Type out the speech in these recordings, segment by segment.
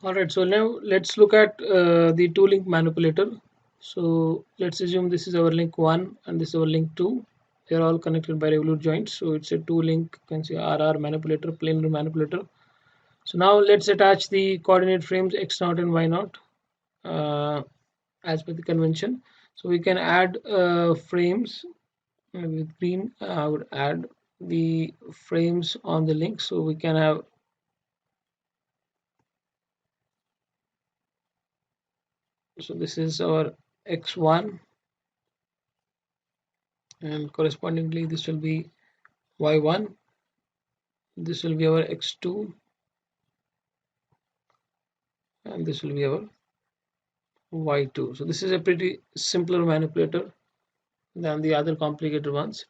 Alright, so now let's look at the two link manipulator. So let's assume this is our link 1 and this is our link 2. They are all connected by regular joints. So it's a two link, you can say RR manipulator, planar manipulator. So now let's attach the coordinate frames x0 and y0 as per the convention. So we can add frames with green. I would add the frames on the link. So we can have, so this is our x1 and correspondingly this will be y1, this will be our x2 and this will be our y2. So this is a pretty simpler manipulator than the other complicated ones.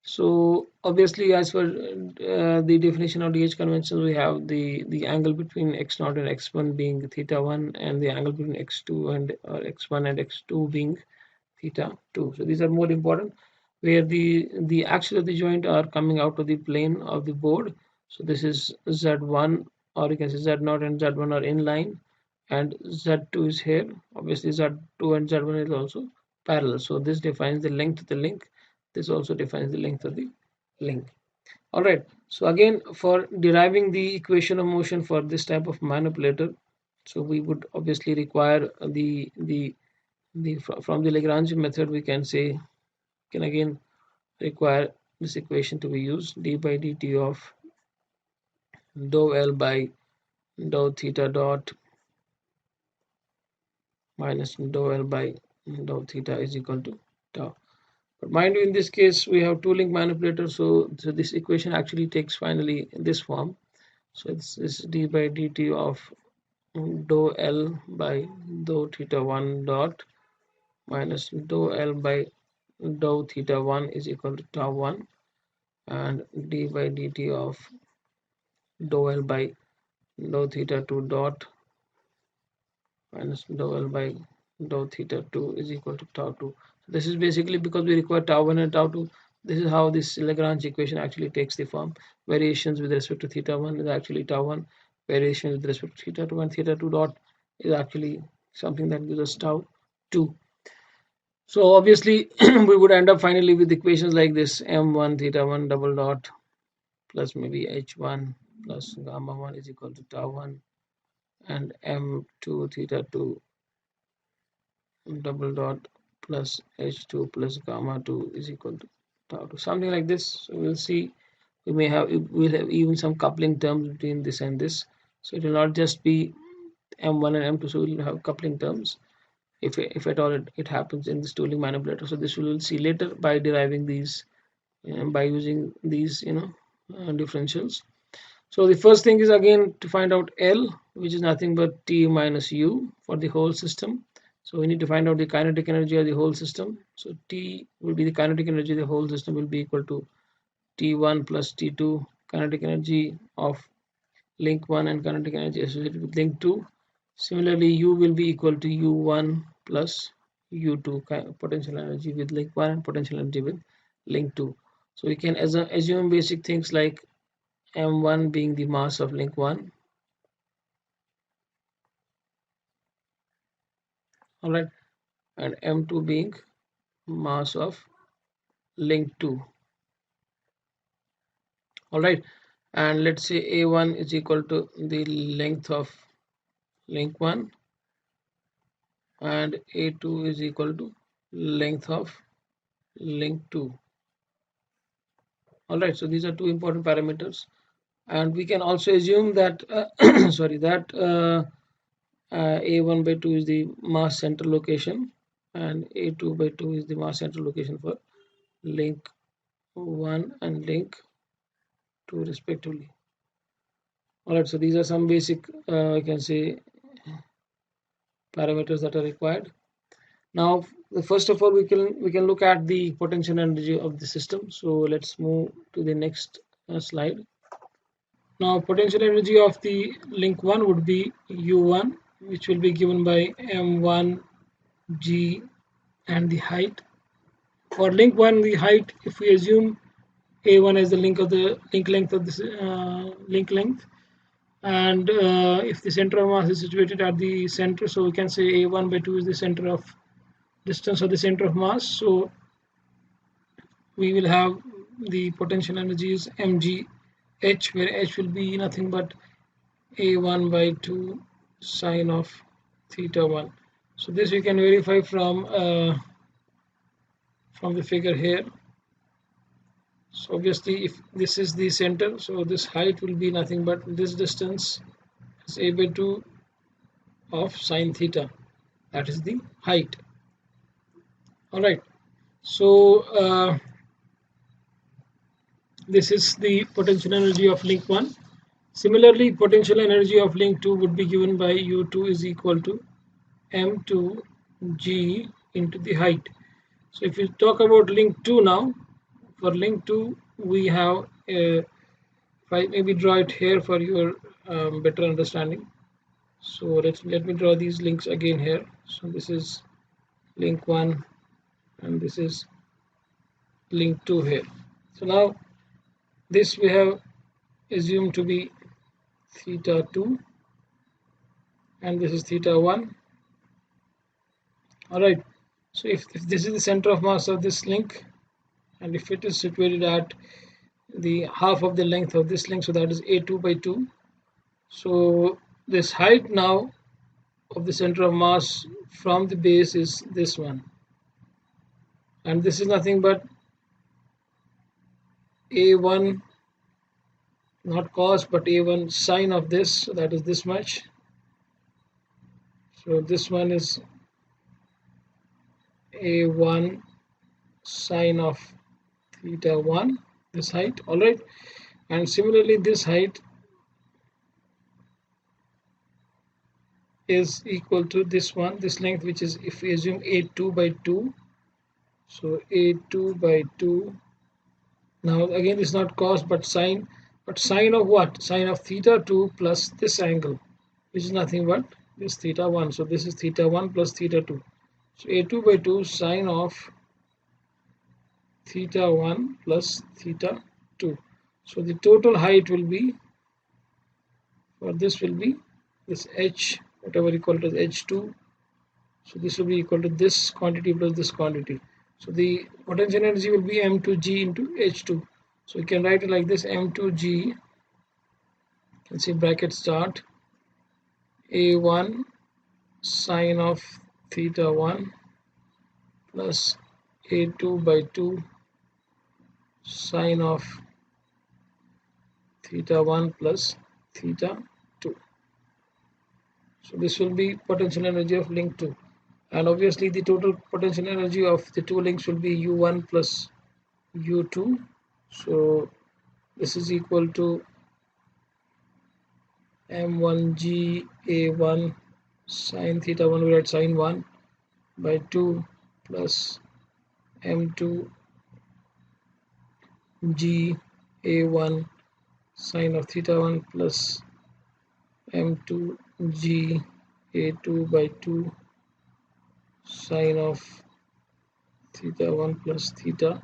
So obviously as for the definition of DH convention, we have the angle between x0 and x1 being theta 1 and the angle between x2 and x1 and x2 being theta 2. So these are more important, where the axis of the joint are coming out of the plane of the board. So this is Z1, or you can say Z0 and Z1 are in line, and Z2 is here. Obviously Z2 and Z1 is also parallel. So this defines the length of the link. This also defines the length of the link. All right. So again, for deriving the equation of motion for this type of manipulator, so we would obviously require from the Lagrange method. We can say, can again require this equation to be used: d by dt of dou L by dou theta dot minus dou L by dou theta is equal to tau. But mind you, in this case we have two link manipulator, so this equation actually takes finally this form. So this is d by dt of dou L by dou theta 1 dot minus dou L by dou theta 1 is equal to tau 1, and d by dt of dou L by dou theta 2 dot minus dou L by dou theta 2 is equal to tau 2. So this is basically because we require tau 1 and tau 2. This is how this Lagrange equation actually takes the form. Variations with respect to theta 1 is actually tau 1. Variation with respect to theta 2 and theta 2 dot is actually something that gives us tau 2. So obviously we would end up finally with equations like this: m1 theta 1 double dot plus maybe h1 plus gamma 1 is equal to tau 1, and m2 theta 2 double dot plus h2 plus gamma 2 is equal to tau 2, something like this. So we'll see, we'll have even some coupling terms between this and this. So it will not just be m1 and m2, so we'll have coupling terms if at all it happens in this tooling manipulator. So this we will see later by deriving these, by using these differentials. So the first thing is again to find out L, which is nothing but T minus U for the whole system. So we need to find out the kinetic energy of the whole system. So T will be the kinetic energy of the whole system, will be equal to T1 plus T2, kinetic energy of link 1 and kinetic energy associated with link 2. Similarly, U will be equal to U1 plus U2, potential energy with link 1 and potential energy with link 2. So we can assume basic things like m1 being the mass of link 1, all right, and m2 being mass of link 2, all right, and let's say a1 is equal to the length of link 1 and a2 is equal to length of link 2. All right, so these are two important parameters, and we can also assume that sorry, that a1 by 2 is the mass center location and a2 by 2 is the mass center location for link 1 and link 2 respectively. All right, so these are some basic I can say parameters that are required. Now first of all, we can look at the potential energy of the system. So let's move to the next slide. Now potential energy of the link 1 would be U1, which will be given by m1 g and the height. For link 1, the height, if we assume a1 as the link length of this link length, and if the center of mass is situated at the center, so we can say a1 by 2 is the center of distance or the center of mass. So we will have the potential energy is mgh, where h will be nothing but a1 by 2 sine of theta 1. So this we can verify from the figure here. So obviously if this is the center, so this height will be nothing but this distance is a by 2 of sine theta, that is the height. All right, so this is the potential energy of link 1. Similarly, potential energy of link 2 would be given by u2 is equal to m2g into the height. So if you talk about link 2 now, for link 2 we have if I maybe draw it here for your better understanding. So let me draw these links again here. So this is link 1 and this is link 2 here. So now this we have assumed to be theta 2 and this is theta 1. All right, so if this is the center of mass of this link and if it is situated at the half of the length of this link, so that is a2 by 2. So this height now of the center of mass from the base is this one, and this is nothing but a1 not cos but a1 sine of this, so that is this much. So this one is a1 sine of theta 1, this height. All right, and similarly this height is equal to this one, this length, which is, if we assume a2 by 2, so a2 by 2. Now again it's not cos but sine of what? Sine of theta 2 plus this angle, which is nothing but this theta 1. So this is theta 1 plus theta 2. So a2 by 2 sine of theta 1 plus theta 2. So the total height will be, for this will be this h, whatever you call it as h2. So this will be equal to this quantity plus this quantity. So the potential energy will be m2g into h2. So you can write it like this: m2g, you can see bracket start, a1 sine of theta 1 plus a2 by 2 sine of theta 1 plus theta 2. So this will be potential energy of link 2, and obviously the total potential energy of the two links will be u1 plus u2. So this is equal to m1g a1 sine theta 1, we write sine 1 by 2 plus m2g a1 sine of theta 1 plus m2g a2 by 2 sine of theta 1 plus theta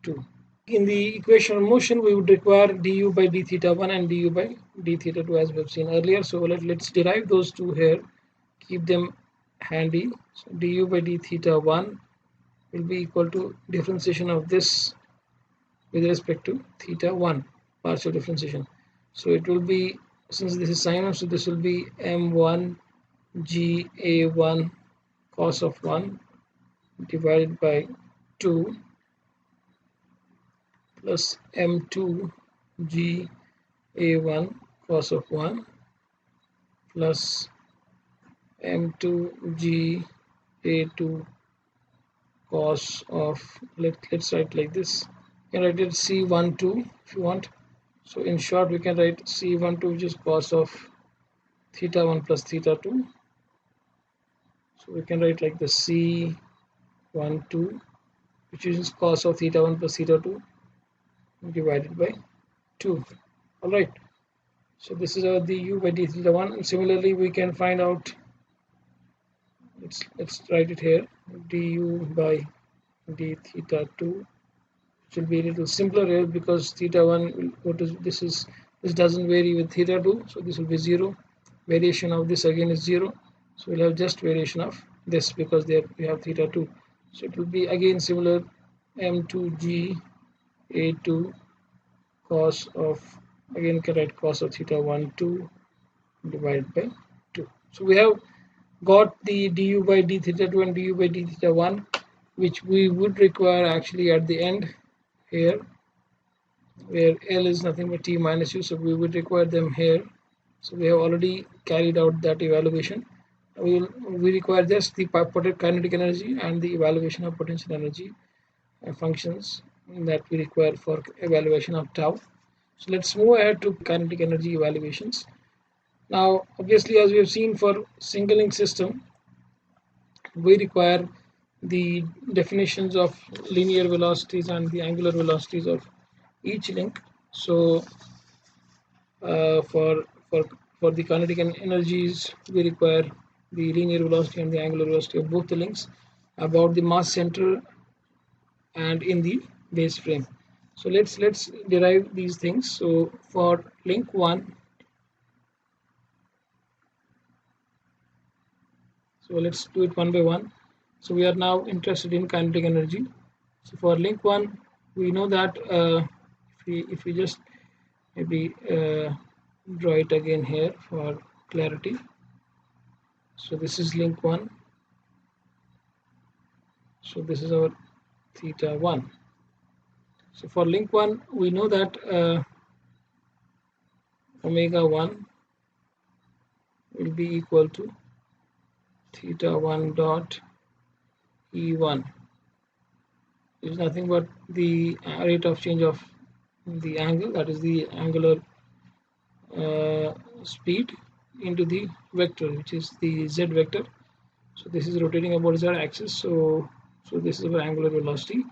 2. In the equation of motion, we would require du by d theta 1 and du by d theta 2, as we have seen earlier. So let's derive those two here, keep them handy. So du by d theta 1 will be equal to differentiation of this with respect to theta 1, partial differentiation. So it will be, since this is sine, so this will be m1 g a1 cos of 1 divided by 2 plus m2 g a1 cos of 1 plus m2 g a2 cos of, let's write like this. You can write it c12 if you want. So in short, we can write c12, which is cos of theta 1 plus theta 2. So we can write like the c12, which is cos of theta 1 plus theta 2 divided by 2. All right, so this is our du by d theta 1, and similarly we can find out, let's write it here, du by d theta 2, which will be a little simpler here because theta 1 will go to, this is This doesn't vary with theta 2, so this will be 0. Variation of this again is 0, so we'll have just variation of this because there we have theta 2. So it will be again similar, m2g a2 cos of, again can write cos of theta 1 2 divided by 2. So we have got the du by d theta 2 and du by d theta 1, which we would require actually at the end here, where L is nothing but T minus U, so we would require them here. So we have already carried out that evaluation. We require just the kinetic energy and the evaluation of potential energy functions that we require for evaluation of tau. So let's move ahead to kinetic energy evaluations. Now, obviously, as we have seen for single link system, we require the definitions of linear velocities and the angular velocities of each link. So for the kinetic energies, we require the linear velocity and the angular velocity of both the links about the mass center and in the base frame. So let's derive these things. So for link 1, so let's do it one by one. So we are now interested in kinetic energy. So for link 1, we know that if we just maybe draw it again here for clarity. So this is link 1. So this is our theta 1. So for link 1, we know that omega 1 will be equal to theta 1 dot E1. It is nothing but the rate of change of the angle, that is the angular speed into the vector, which is the z vector. So this is rotating about z axis, so this is our angular velocity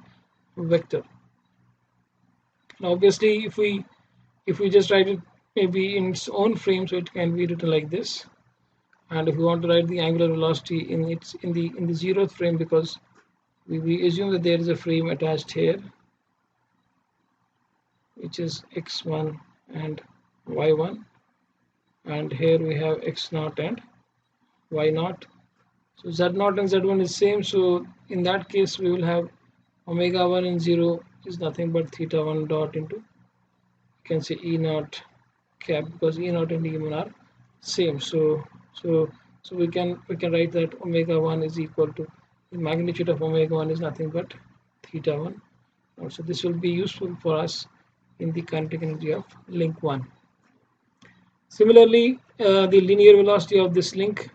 vector. Now obviously if we just write it maybe in its own frame, so it can be written like this. And if we want to write the angular velocity in the 0th frame, because we assume that there is a frame attached here, which is x1 and y1, and here we have x0 and y0. So z0 and z1 is same, so in that case we will have omega 1 and 0 is nothing but theta 1 dot into, you can say E0 cap, because E0 and E1 are same. So we can write that omega 1 is equal to, the magnitude of omega 1 is nothing but theta 1. So this will be useful for us in the kinetic energy of link 1. Similarly, the linear velocity of this link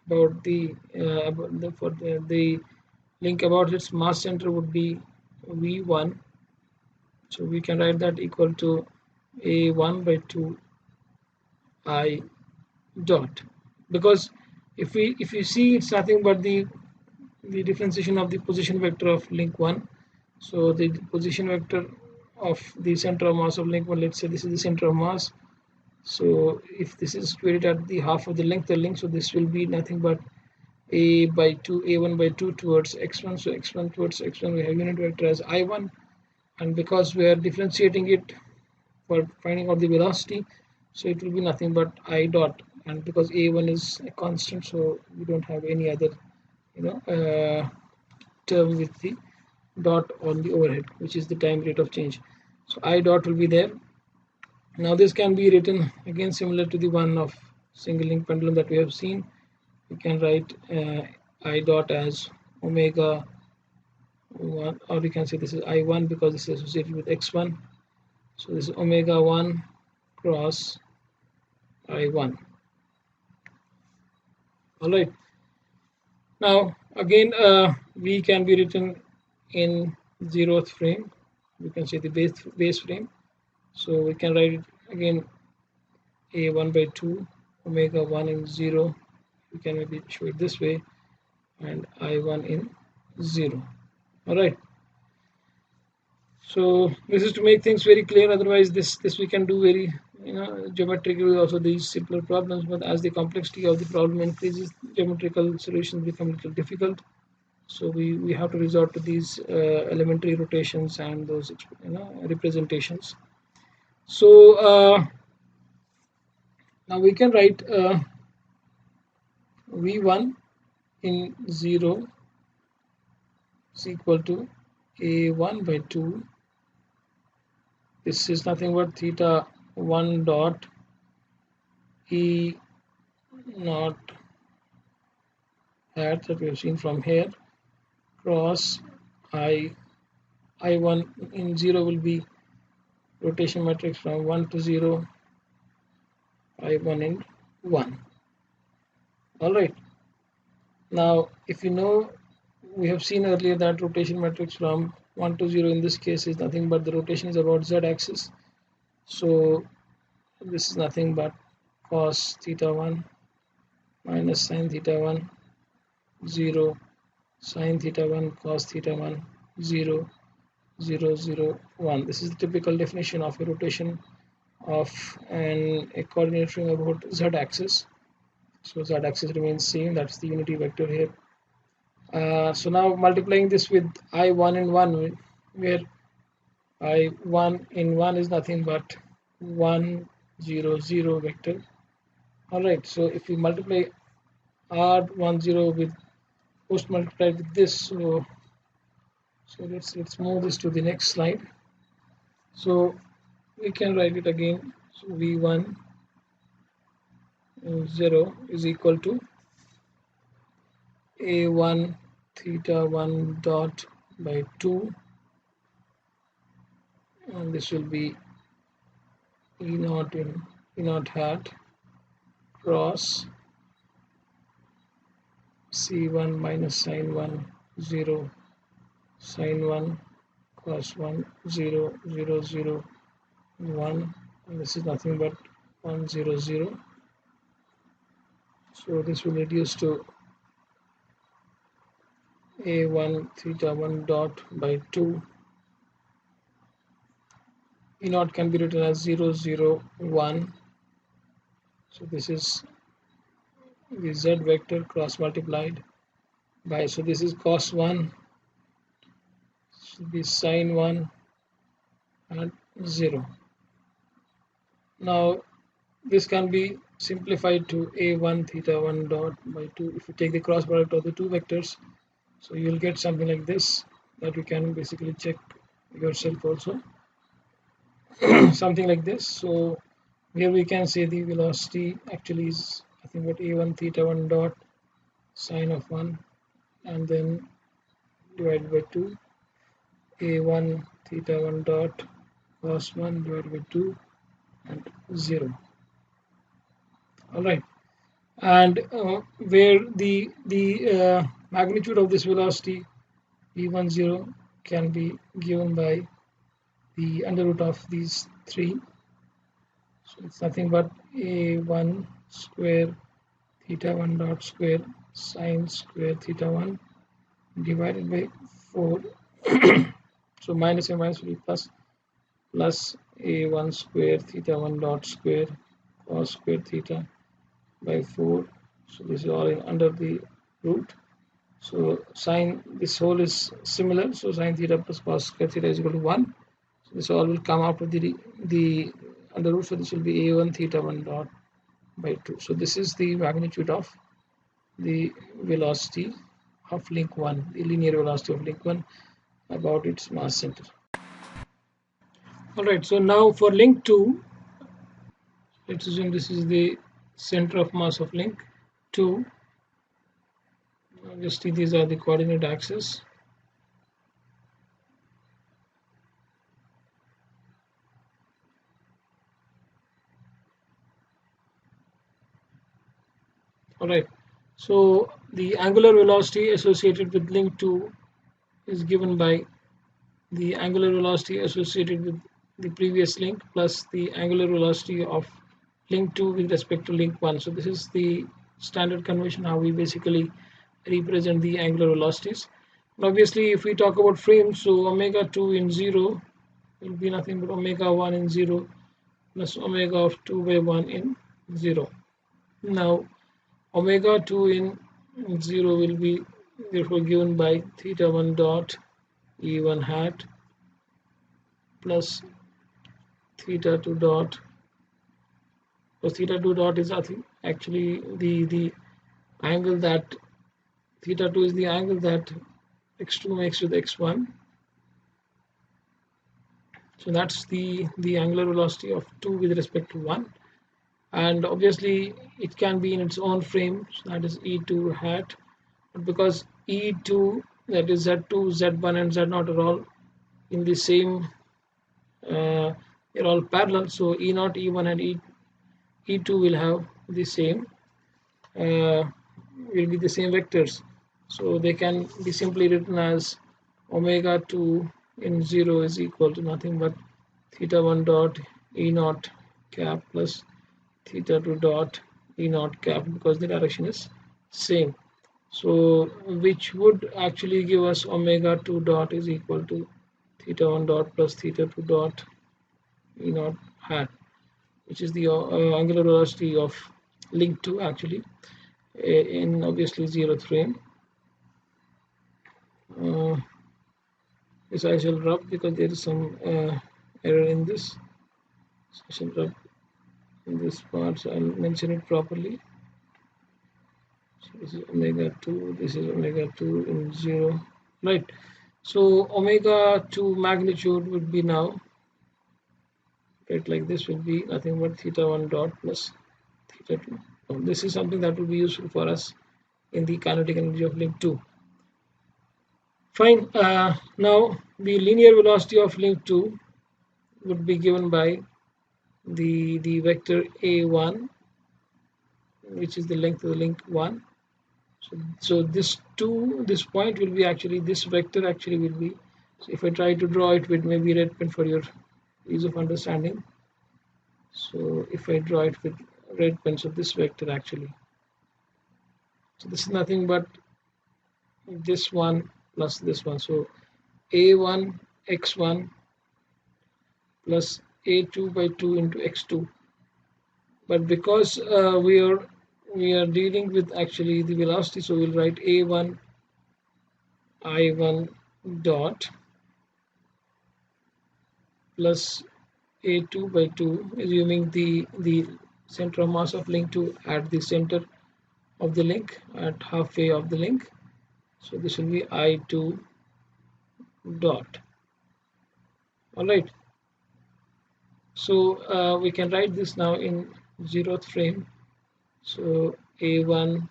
about the link about its mass center would be v1. So we can write that equal to a1 by 2 I dot, because if you see, it's nothing but the differentiation of the position vector of link 1. So the position vector of the center of mass of link 1, let's say this is the center of mass. So if this is situated at the half of the length of the link, so this will be nothing but a1 by 2 towards x1. So x1 towards x1, we have unit vector as I1, and because we are differentiating it for finding out the velocity, so it will be nothing but I dot, and because a1 is a constant, so we don't have any other term with the dot on the overhead, which is the time rate of change. So I dot will be there. Now this can be written again similar to the one of single link pendulum that we have seen. We can write I dot as omega 1, or we can say this is I1 because this is associated with x1. So this is omega 1 cross I1. Alright. Now again V can be written in 0th frame. We can say the base frame. So we can write it again a1 by 2 omega 1 in 0. We can maybe show it this way, and I1 in 0. Alright. So this is to make things very clear. Otherwise this we can do very geometrically also these simpler problems, but as the complexity of the problem increases, geometrical solutions become a little difficult. So we have to resort to these elementary rotations and those representations. So Now we can write v1 in 0 is equal to a1 by 2. This is nothing but theta 1 dot e naught hat that we have seen from here cross I1 in 0 will be rotation matrix from 1 to 0, I1 in 1. Alright, now if you know, we have seen earlier that rotation matrix from 1 to 0 in this case is nothing but the rotation is about z axis. So this is nothing but cos theta 1 minus sin theta 1 0 sin theta 1 cos theta 1 0 0 0 1. This is the typical definition of a rotation of a coordinate ring about z axis. So z axis remains same, that's the unity vector here. So now multiplying this with I1 in 1, where I1 in 1 is nothing but 1 0 0 vector. Alright, so if we multiply R10 with post multiply with this, so let's move this to the next slide. So we can write it again. So v1 0 is equal to a1 theta 1 dot by 2, and this will be e naught hat cross c1 minus sin 1 0 sin 1 cos 1 0 0 0 1, and this is nothing but 1 0 0. So this will reduce to a1 theta 1 dot by 2. E naught can be written as 0 0 1. So this is the z vector cross multiplied by, so this is cos 1, should be sin 1 and 0. Now this can be simplified to a1 theta 1 dot by 2 if you take the cross product of the two vectors. So you'll get something like this that you can basically check yourself also. Something like this. So here we can say the velocity actually is nothing but a1 theta 1 dot sine of 1 and then divided by 2, a1 theta 1 dot cos 1 divided by 2 and 0. Alright, and where the magnitude of this velocity v10 can be given by the under root of these three. So it's nothing but a1 square theta 1 dot square sine square theta 1 divided by 4. So minus and minus will be plus, plus a1 square theta 1 dot square cos square theta by 4. So this is all in under the root. So sine, this whole is similar, so sine theta plus cos square theta is equal to 1. So this all will come out of the under root, so this will be a1 theta 1 dot by 2. So this is the magnitude of the velocity of link 1, the linear velocity of link 1 about its mass center. Alright, so now for link 2, let's assume this is the center of mass of link 2. Obviously these are the coordinate axes. Alright, so the angular velocity associated with link 2 is given by the angular velocity associated with the previous link plus the angular velocity of link 2 with respect to link 1. So this is the standard convention how we basically represent the angular velocities. And obviously if we talk about frames, so omega 2 in 0 will be nothing but omega 1 in 0 plus omega of 2 by 1 in 0. Now omega 2 in 0 will be therefore given by theta 1 dot e1 hat plus theta 2 dot So theta 2 dot is nothing. Actually, the angle that theta 2 is the angle that x2 makes with x1. So that's the angular velocity of 2 with respect to 1. And obviously it can be in its own frame, so that is E2 hat. But because E2, that is Z2, Z1 and Z0 are all in the same, they're all parallel, so E0, E1 and E2 will have the same, will be the same vectors. So they can be simply written as omega 2 in 0 is equal to nothing but theta 1 dot E0 cap plus theta 2 dot E0 cap, because the direction is same. So which would actually give us omega 2 dot is equal to theta 1 dot plus theta 2 dot E0 hat, which is the angular velocity of link 2 actually, in obviously 0th frame. This I shall rub because there is some error in this. So I shall rub in this part, so I'll mention it properly. So this is omega 2, this is omega 2 in 0, right? So omega 2 magnitude would be now, right, like this will be nothing but theta 1 dot plus theta 2. So this is something that will be useful for us in the kinetic energy of link 2. Fine. Now the linear velocity of link 2 would be given by the vector a1, which is the length of the link 1. So this point will be actually, this vector actually will be, so if I try to draw it with maybe red pen for your ease of understanding, so if I draw it with red pen, so this vector actually, so this is nothing but this one plus this one, so a1 x1 plus a2 by 2 into x2. But because we are dealing with actually the velocity, so we'll write a1 I1 dot plus a2 by 2, assuming the center of mass of link 2 at the center of the link, at halfway of the link. So this will be I2 dot. All right. So we can write this now in 0th frame. So a1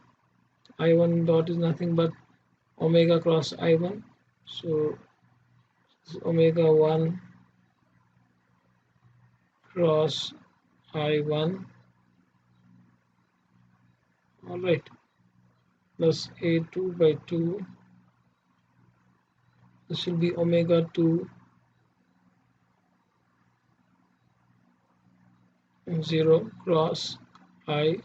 I1 dot is nothing but omega cross I1. So this is omega 1 cross I1, all right, plus A2 by 2. This will be omega 2 0 cross I2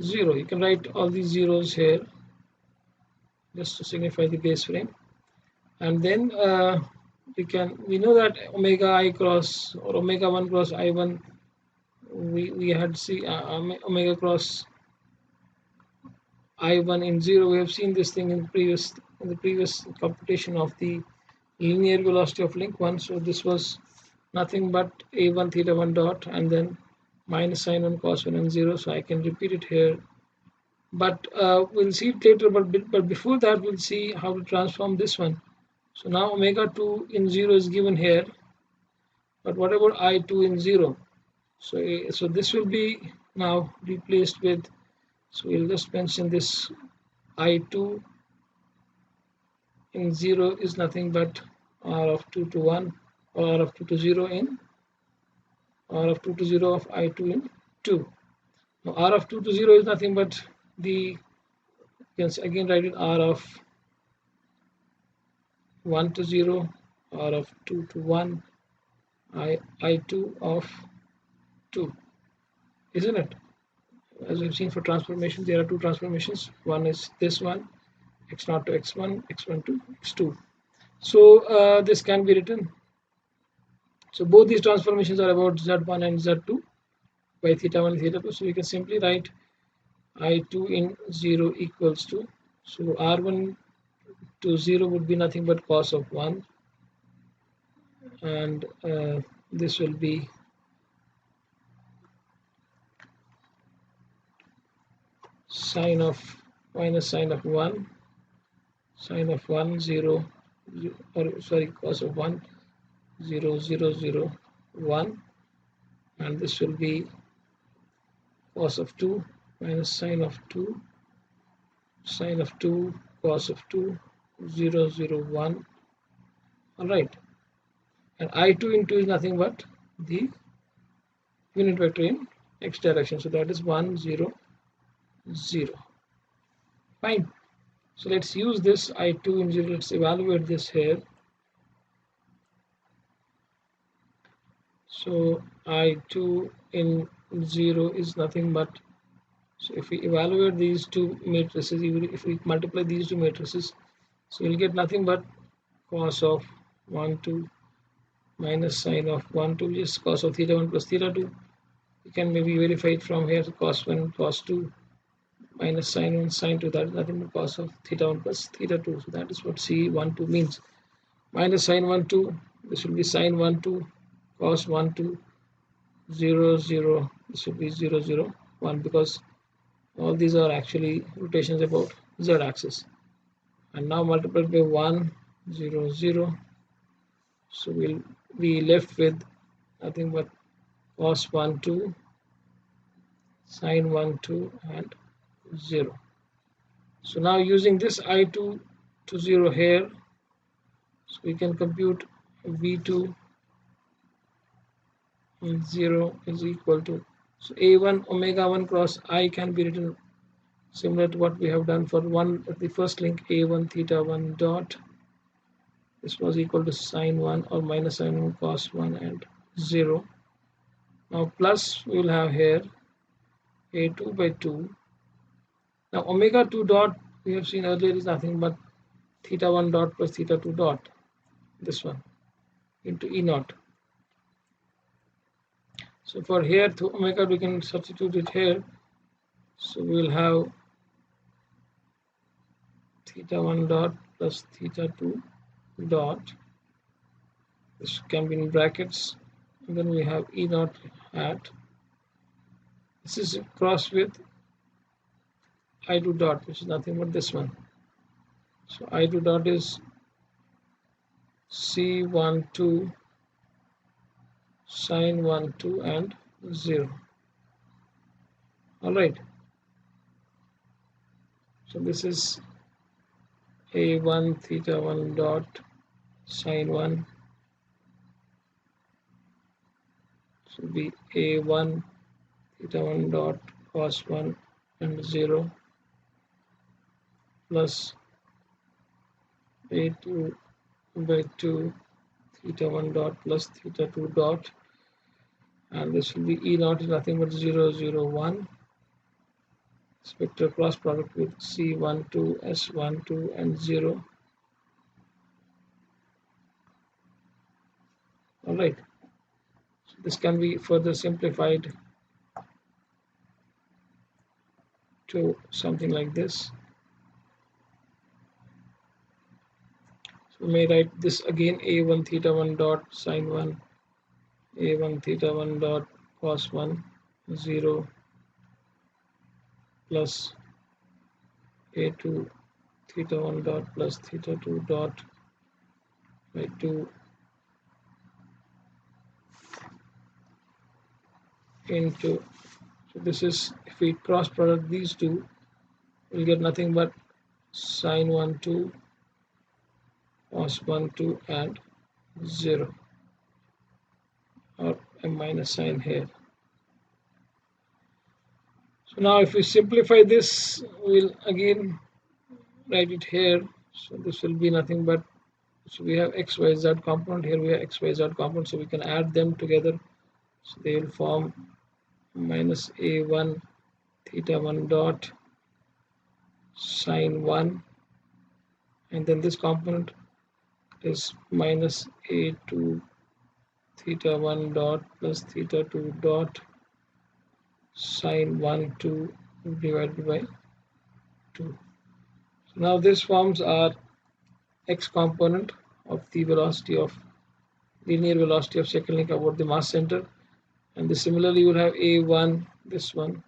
0. You can write all these zeros here just to signify the base frame, and then we know that omega I cross, or omega 1 cross I1, we had see omega cross I1 in 0. We have seen this thing in the previous computation of the linear velocity of link 1. So this was nothing but a1 theta 1 dot and then minus sine 1 cos 1 and 0. So I can repeat it here, but we'll see it later. But before that, we'll see how to transform this one. So now omega 2 in 0 is given here, but what about I2 in 0? So this will be now replaced with, so we'll just mention this I2 in 0 is nothing but R of 2 to 1, or R of 2 to 0 in R of 2 to 0 of I2 in 2. Now R of 2 to 0 is nothing but you can again write it R of 1 to 0, R of 2 to 1, I2 of 2, isn't it? As we've seen for transformation, there are two transformations. One is this one, x0 to x1, x1 to x2. So this can be written. So both these transformations are about z1 and z2 by theta 1 and theta 2. So we can simply write I2 in 0 equals to, so R1 to 0 would be nothing but cos of 1, and this will be sine of minus sine of 1, sine of 1 0, or sorry, cos of 1 0 0 0 1, and this will be cos of 2 minus sine of 2, sine of 2 cos of 2 0 0 1. All right, and I2 into is nothing but the unit vector in x direction, so that is 1 0 0. Fine. So let's use this I2 in 0. Let's evaluate this here. So I2 in 0 is nothing but, so if we evaluate these two matrices, if we multiply these two matrices, so we'll get nothing but cos of 1 2 minus sine of 1 2, just cos of theta 1 plus theta 2. You can maybe verify it from here, cos 1 cos 2 minus sine 1 sine 2, that is nothing but cos of theta 1 plus theta 2. So that is what C12 means. Minus sine 1 2, this will be sine 1 2 cos 1 2 0 0, this will be 0 0 1, because all these are actually rotations about z axis. And now multiplied by 1 0 0, so we'll be left with nothing but cos 1 2 sine 1 2 and 0. So now using this I2 to 0 here, so we can compute V2 in 0 is equal to, so A1 omega 1 cross I can be written similar to what we have done for the first link, A1 theta 1 dot, this was equal to sine 1 or minus sine 1 cos 1 and 0. Now plus we will have here A2 by 2. Now omega 2 dot we have seen earlier is nothing but theta 1 dot plus theta 2 dot, this one, into E naught. So for here to omega we can substitute it here, so we will have theta 1 dot plus theta 2 dot, this can be in brackets, and then we have E naught hat, this is crossed with I2 dot, which is nothing but this one. So I2 dot is C12 sine 1 2 and 0. All right, so this is A1 theta 1 dot sine 1, so be A1 theta 1 dot cos 1 and 0 plus A2 by 2 theta 1 dot plus theta 2 dot, and this will be E naught is nothing but 0 0 1, vector cross product with C12 S12 and 0. All right, so this can be further simplified to something like this. So we may write this again, A1 theta 1 dot sine 1, A1 theta 1 dot cos 1 0 plus A2 theta 1 dot plus theta 2 dot by 2 into, so this is, if we cross product these two, we'll get nothing but sine 1 2 cos 1 2 and 0, or a minus sign here. So now if we simplify this, we'll again write it here. So this will be nothing but, so we have x y z component, here we have x y z component, so we can add them together, so they will form minus A1 theta 1 dot sine 1, and then this component is minus A2 theta 1 dot plus theta 2 dot sine 1 2 divided by 2. So now this forms our x component of the velocity of linear velocity of second link about the mass center, and this similarly you will have A1, this one,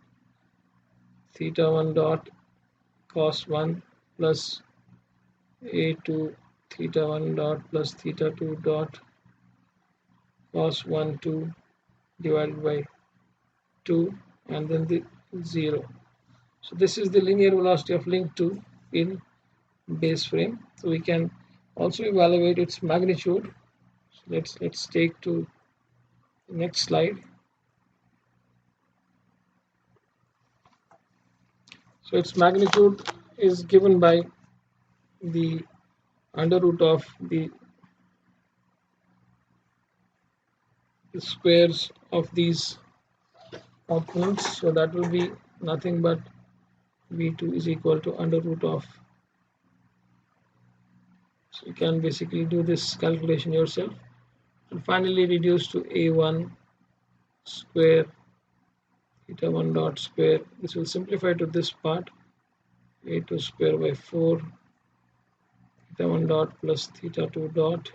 theta 1 dot cos 1 plus a2 theta 1 dot plus theta 2 dot cos 1 2 divided by 2 and then the 0. So this is the linear velocity of link 2 in base frame. So we can also evaluate its magnitude. So let's take to the next slide. So its magnitude is given by the under root of the squares of these components. So that will be nothing but v2 is equal to under root of. So you can basically do this calculation yourself and finally reduce to a1 square theta 1 dot square. This will simplify to this part, a2 square by 4 theta 1 dot plus theta 2 dot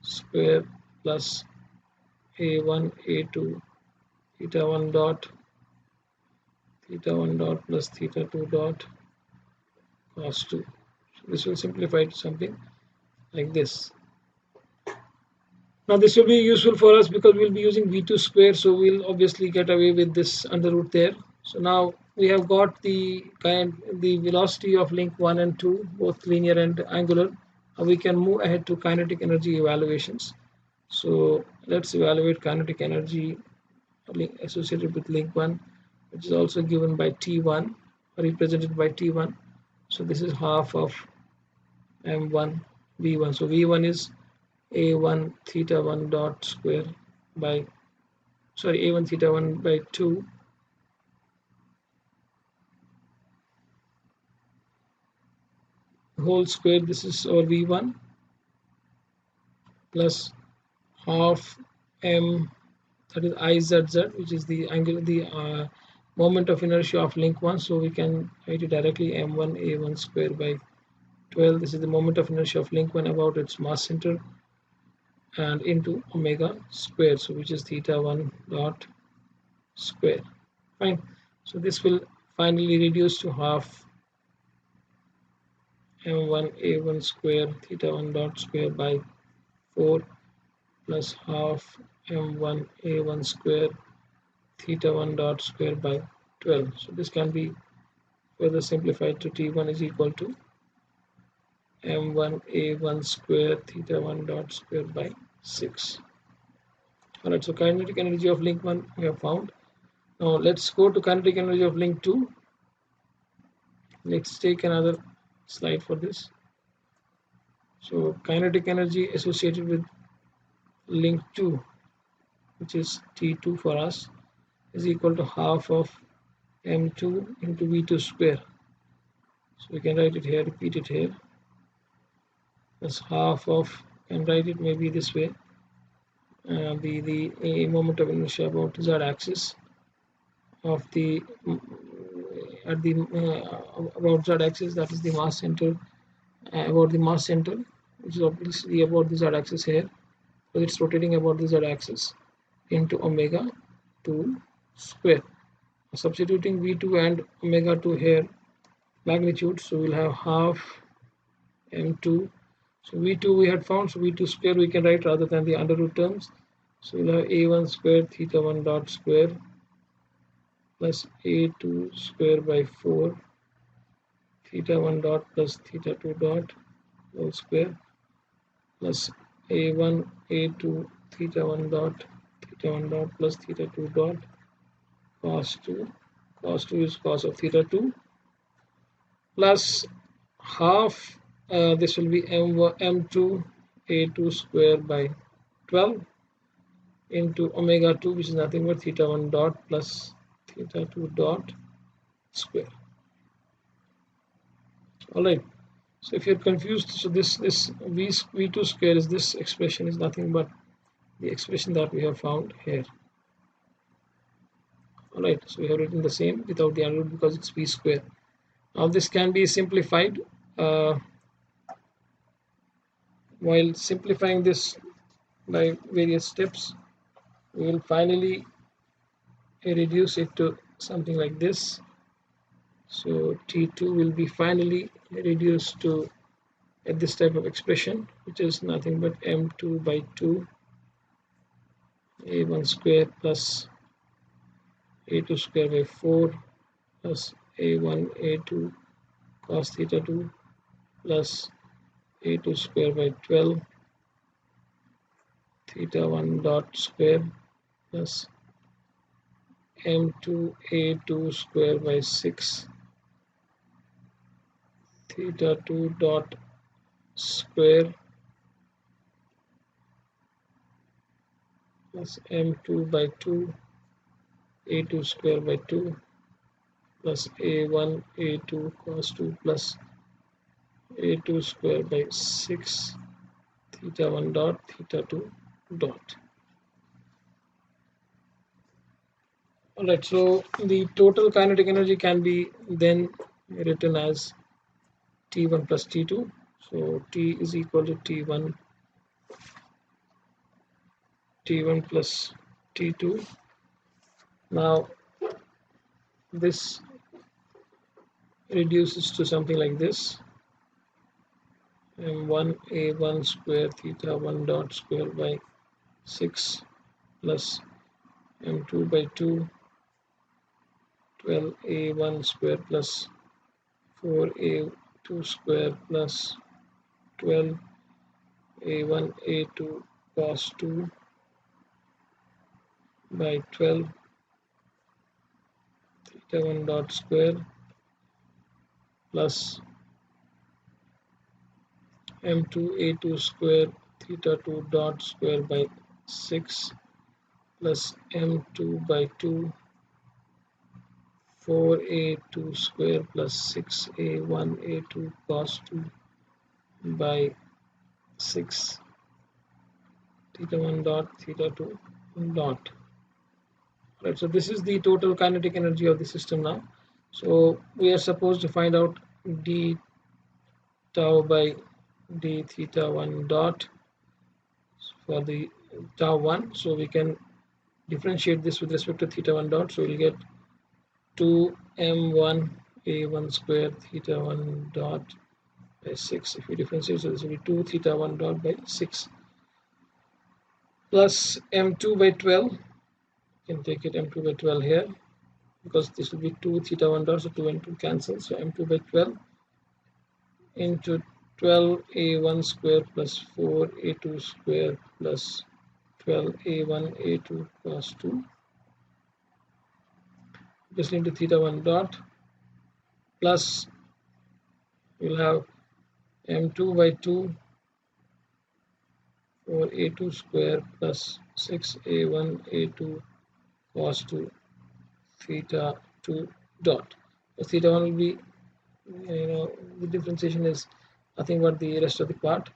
square plus a1 a2 theta 1 dot plus theta 2 dot cos 2. So this will simplify to something like this. Now this will be useful for us because we'll be using v2 square, so we'll obviously get away with this under root there. So now we have got the velocity of link 1 and 2, both linear and angular. Now we can move ahead to kinetic energy evaluations. So let's evaluate kinetic energy associated with link 1, which is also given by T1 or represented by T1. So this is half of m1 v1. So v1 is a1 theta 1 dot square by a1 theta 1 by 2 whole square. This is our v1 plus half m, that is izz, which is the angle, the moment of inertia of link 1. So we can write it directly m1 a1 square by 12. This is the moment of inertia of link 1 about its mass center and into omega square, so which is theta 1 dot square. Fine. So this will finally reduce to half m1 a1 square theta 1 dot square by 4 plus half m1 a1 square theta 1 dot square by 12. So this can be further simplified to T1 is equal to m1 a1 square theta 1 dot square by 6. Alright, so kinetic energy of link 1 we have found. Now let's go to kinetic energy of link 2. Let's take another slide for this. So kinetic energy associated with link 2, which is T2 for us, is equal to half of m2 into v2 square. So we can write it here, repeat it here, as half of, and write it maybe this way, the moment of inertia about z axis of the at the about z axis, that is the mass center, about the mass center, which is obviously about the z axis here, so it's rotating about the z axis, into omega 2 square. Substituting v2 and omega 2 here magnitude, so we'll have half m2. So v2 we had found, so v2 square we can write rather than the under root terms. So we'll have a1 square theta 1 dot square plus a2 square by 4 theta 1 dot plus theta 2 dot whole square plus a1 a2 theta 1 dot plus theta 2 dot cos 2. Cos 2 is cos of theta 2 plus half, this will be m2 a2 square by 12 into omega 2, which is nothing but theta 1 dot plus theta 2 dot square. Alright, so if you're confused, so this v2 square is this expression, is nothing but the expression that we have found here. Alright, so we have written the same without the under root because it's v square. Now this can be simplified. While simplifying this by various steps, we will finally reduce it to something like this. So T2 will be finally reduced to this type of expression, which is nothing but m2 by 2 a1 square plus a2 square by 4 plus a1 a2 cos theta 2 plus a2 square by 12 theta 1 dot square plus m2 a2 square by 6 theta 2 dot square plus m2 by 2 a2 square by 2 plus a1 a2 cos 2 plus a2 square by 6 theta 1 dot theta 2 dot. Alright, so the total kinetic energy can be then written as T1 plus T2. So T is equal to T1 plus T2. Now this reduces to something like this: m1 a1 square theta 1 dot square by 6 plus m2 by 2 12 a1 square plus 4 a2 square plus 12 a1 a2 cos 2 by 12 theta 1 dot square plus m2 a2 square theta 2 dot square by 6 plus m2 by 2 4a2 square plus 6a1 a2 cos 2 by 6 theta 1 dot theta 2 dot. Right, so this is the total kinetic energy of the system now. So we are supposed to find out d tau by d theta 1 dot for the tau 1. So we can differentiate this with respect to theta 1 dot. So we'll get 2m1 a1 square theta 1 dot by 6. If we differentiate, so this will be 2 theta 1 dot by 6 plus m2 by 12. You can take it m2 by 12 here, because this will be 2 theta 1 dot, so 2 and 2 cancel, so m2 by 12 into 12 a1 square plus 4 a2 square plus 12 a1 a2 cos 2 just into theta 1 dot, plus we'll have m2 by 2 for a2 square plus 6 a1 a2 cos 2 theta 2 dot. So theta 1 will be, the differentiation is nothing but the rest of the part,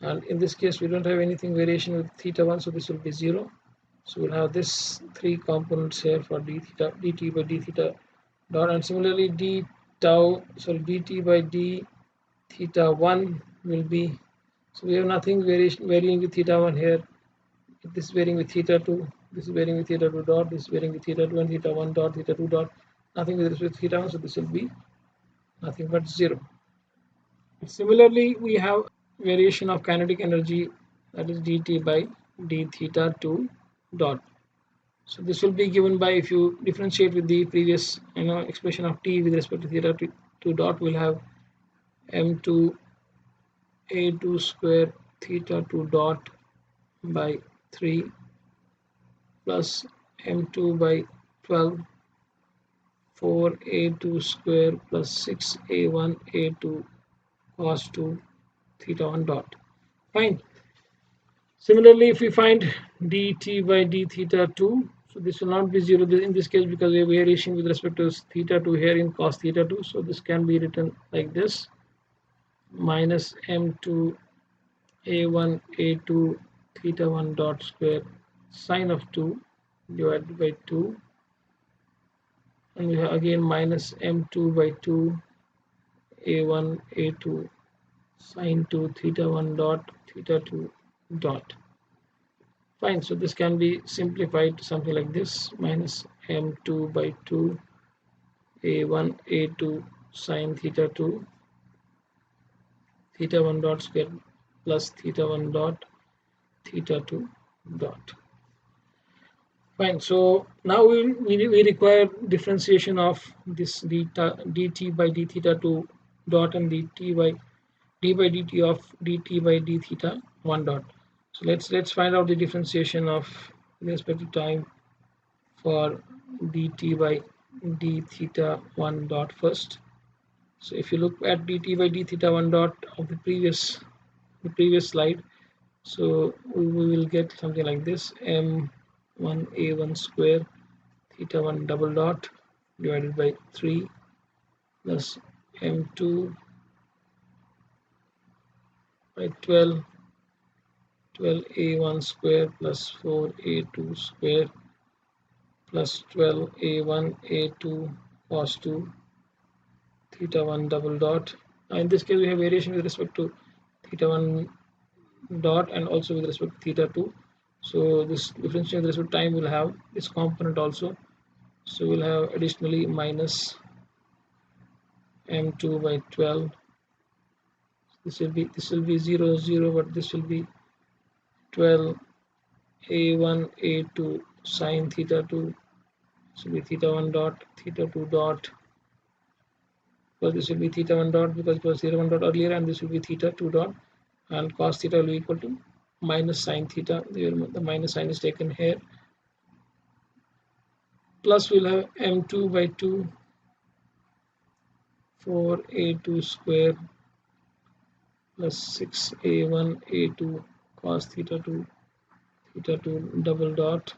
and in this case we don't have anything variation with theta 1, so this will be 0. So we'll have this three components here for d theta, dt by d theta dot, and similarly d tau, sorry, dt by d theta 1 will be, so we have nothing varying with theta 1 here. This is varying with theta 2, this is varying with theta 2 dot, this is varying with theta 2 and theta 1 dot, theta 2 dot, nothing with respect to theta 1, so this will be nothing but 0. Similarly, we have variation of kinetic energy, that is dt by d theta 2 dot. So this will be given by, if you differentiate with the previous expression of t with respect to theta 2 dot, we'll have m2 a2 square theta 2 dot by 3 plus m2 by 12 4 a2 square plus 6 a1 a2 cos 2 theta 1 dot. Fine. Similarly, if we find dt by d theta 2, so this will not be 0 in this case, because we have variation with respect to theta 2 here in cos theta 2. So this can be written like this: minus m2 a1 a2 theta 1 dot square sine of 2 divided by 2, and we have again minus m2 by 2 a1 a2 sine 2 theta 1 dot theta 2 dot. Fine, so this can be simplified to something like this: minus m2 by 2 a1 a2 sine theta 2 theta 1 dot square plus theta 1 dot theta 2 dot. Fine. So now we require differentiation of this dt by d theta 2 dot and dt by dt of dt by d theta 1 dot. So let's find out the differentiation of with respect to time for dt by d theta 1 dot first. So if you look at dt by d theta 1 dot of the previous slide, so we will get something like this: m1 a1 square theta 1 double dot divided by 3 plus m2 by 12 a1 square plus 4a2 square plus 12 a1 a2 cos 2 theta 1 double dot. Now in this case we have variation with respect to theta 1 dot and also with respect to theta 2. So this differentiation with respect to time will have this component also. So we'll have additionally minus m2 by 12. This will be 0 0, but this will be 12 a1 a2 sine theta 2. This will be theta 1 dot theta 2 dot. Because this will be theta 1 dot because it was theta 1 dot earlier, and this will be theta 2 dot, and cos theta will be equal to minus sine theta. The minus sign is taken here. Plus we'll have m2 by 2 4a2 square plus 6a1 a2 cos theta 2 double dot,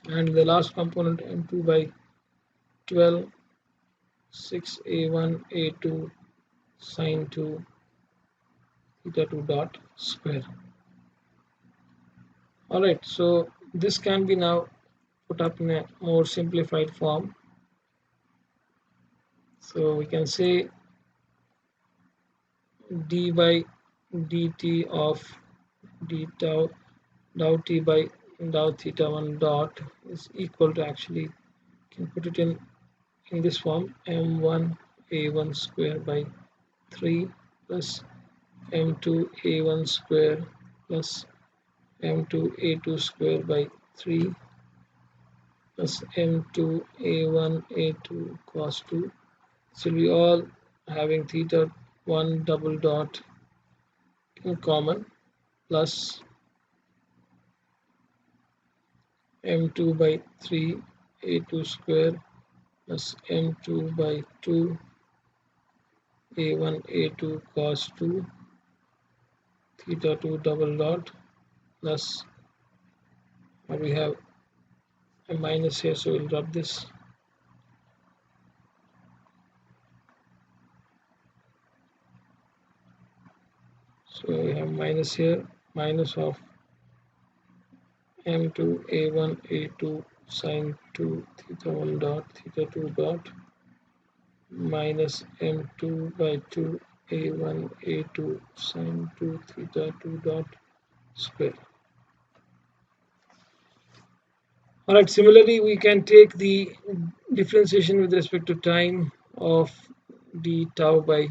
and the last component m2 by 12 6a1 a2 sine 2 theta 2 dot square. Alright, so this can be now put up in a more simplified form. So we can say d by dt of d tau dou t by dou theta 1 dot is equal to, actually can put it in this form, m1 a1 square by 3 plus m2 a1 square plus m2 a2 square by 3 plus m2 a1 a2 cos 2. This will be all having theta 1 double dot in common plus m2 by 3 a2 square plus m2 by 2 a1 a2 cos 2 theta 2 double dot plus, we have a minus here, so we'll drop this. So we have minus here, minus of m2 a1 a2 sine 2 theta 1 dot theta 2 dot minus m2 by 2 a1 a2 sine 2 theta 2 dot square. Alright, similarly we can take the differentiation with respect to time of d tau by,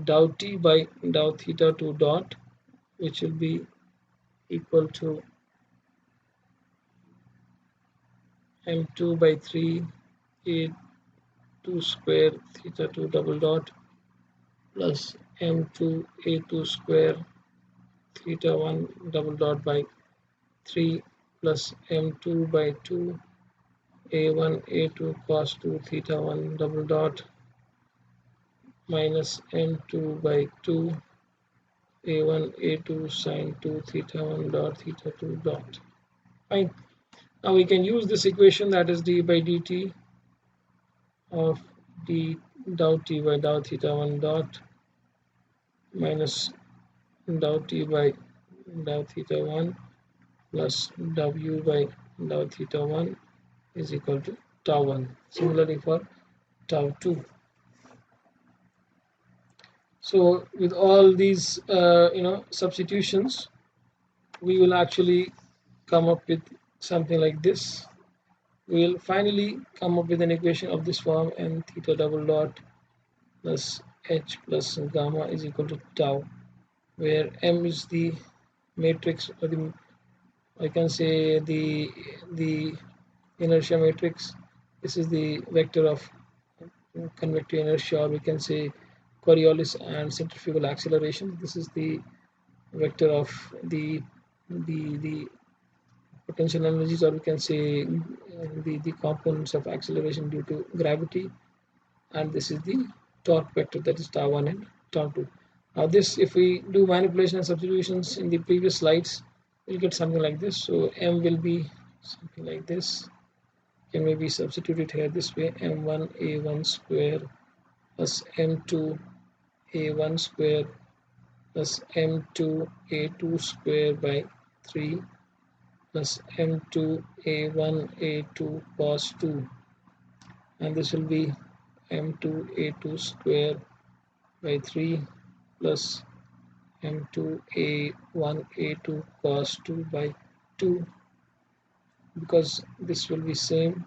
dou t by dou theta 2 dot, which will be equal to m2 by 3 a2 square theta 2 double dot plus m2 a2 square theta 1 double dot by 3 plus m2 by 2 a1 a2 cos 2 theta 1 double dot minus m2 by 2 a1 a2 sine 2 theta 1 dot theta 2 dot. Fine. Now we can use this equation, that is d by dt of d dou t by dou theta 1 dot minus dou t by dou theta 1 plus w by dou theta 1 is equal to tau 1. Similarly for tau 2. So with all these substitutions, we will actually come up with something like this. we will finally come up with an equation of this form: m theta double dot plus h plus gamma is equal to tau, where m is the matrix, or the, I can say, the inertia matrix. This is the vector of convective inertia, or we can say Coriolis and centrifugal acceleration. This is the vector of the potential energies, or we can say the components of acceleration due to gravity, and this is the torque vector, that is tau 1 and tau 2. Now this, if we do manipulation and substitutions in the previous slides, we'll get something like this. So m will be something like this, can maybe substitute it here this way: m1 a1 square plus m2 a1 square plus m2 a2 square by 3 plus m2 a1 a2 cos 2, and this will be m2 a2 square by 3 plus m2 a1 a2 cos 2 by 2, because this will be same.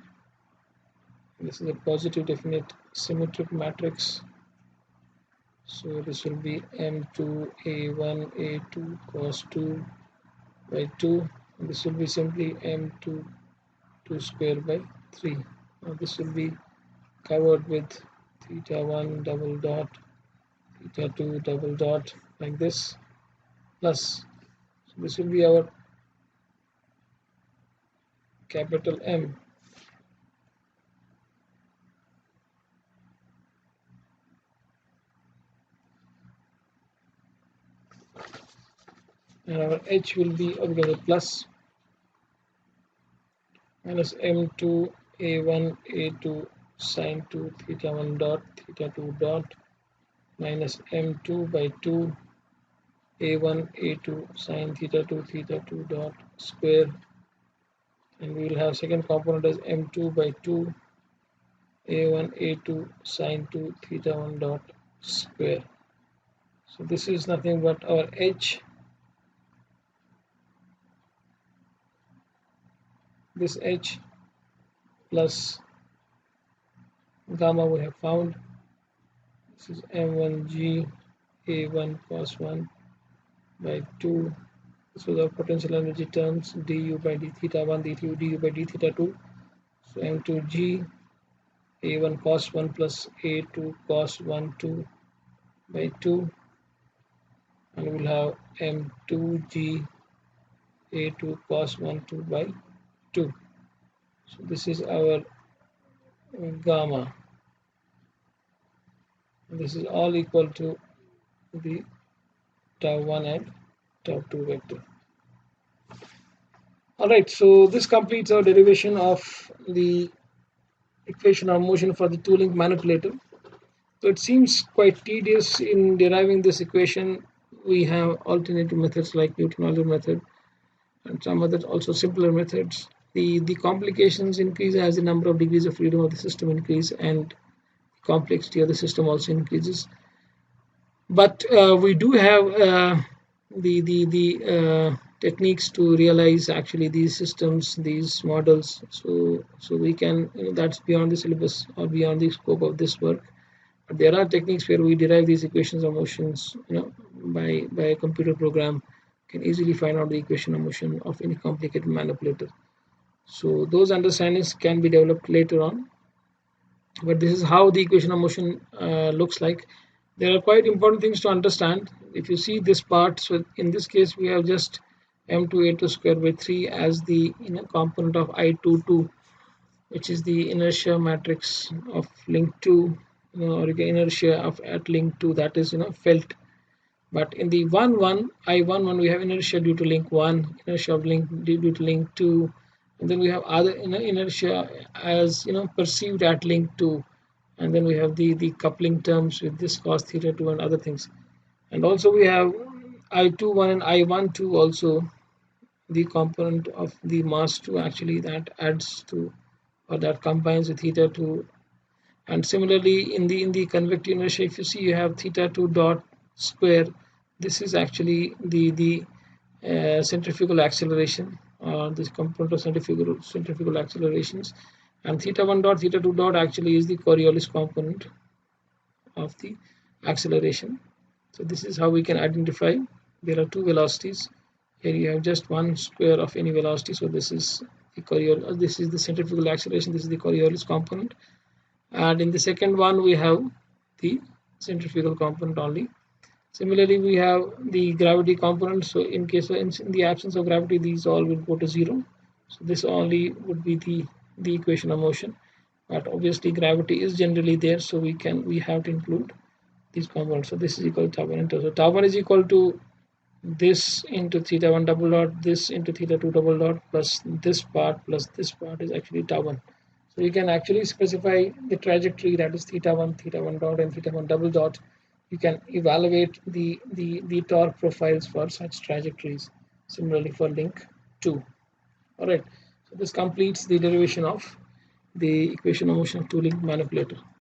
This is a positive definite symmetric matrix, so this will be m2 a1 a2 cos 2 by 2, and this will be simply m2 2 square by 3. Now this will be covered with theta 1 double dot theta 2 double dot, like this, plus, so this will be our capital M, and our H will be, okay, plus minus m2 a1 a2 sine 2 theta 1 dot theta 2 dot minus m2 by 2 a1 a2 sine theta 2 dot square, and we will have second component as m2 by 2 a1 a2 sine 2 theta 1 dot square. So this is nothing but our H. This H plus gamma we have found. This is m1g a1 cos 1 by 2. This was our potential energy terms, du by d theta 1 du by d theta 2. So m2g a1 cos 1 plus a2 cos 1 2 by 2, and we'll have m2g a2 cos 1 2 by 2. So this is our gamma. This is all equal to the tau 1 and tau 2 vector. Alright, so this completes our derivation of the equation of motion for the two-link manipulator. So it seems quite tedious in deriving this equation. We have alternative methods like Newton-Euler method and some other also simpler methods. The complications increase as the number of degrees of freedom of the system increase, and the complexity of the system also increases. But we do have the techniques to realize actually these systems, these models. So we can, that's beyond the syllabus or beyond the scope of this work. But there are techniques where we derive these equations of motions, by a computer program can easily find out the equation of motion of any complicated manipulator. So those understandings can be developed later on. But this is how the equation of motion looks like. There are quite important things to understand. If you see this part, so in this case we have just m2 a2 square by 3 as the component of I22, which is the inertia matrix of link 2, or inertia of at link 2, that is felt. But in the 1 I11 we have inertia due to link 1, inertia of link due to link 2, and then we have other inertia as perceived at link 2, and then we have the coupling terms with this cos theta 2 and other things. And also we have I21 and I12 also, the component of the mass 2 actually, that adds to, or that combines with theta 2. And similarly in the convective inertia, if you see, you have theta 2 dot square. This is actually the centrifugal acceleration this component of centrifugal accelerations, and theta 1 dot theta 2 dot actually is the Coriolis component of the acceleration. So this is how we can identify. There are two velocities. Here you have just one square of any velocity. So this is this is the centrifugal acceleration. This is the Coriolis component. And in the second one, we have the centrifugal component only. Similarly, we have the gravity component. So in the absence of gravity, these all will go to zero. So this only would be the equation of motion. But obviously, gravity is generally there, so we have to include these components. So this is equal to tau 1 into, so tau 1 is equal to this into theta 1 double dot, this into theta 2 double dot, plus this part is actually tau 1. So you can actually specify the trajectory, that is theta 1 dot and theta 1 double dot. You can evaluate the torque profiles for such trajectories. Similarly for link 2. Alright, so this completes the derivation of the equation of motion of two-link manipulator.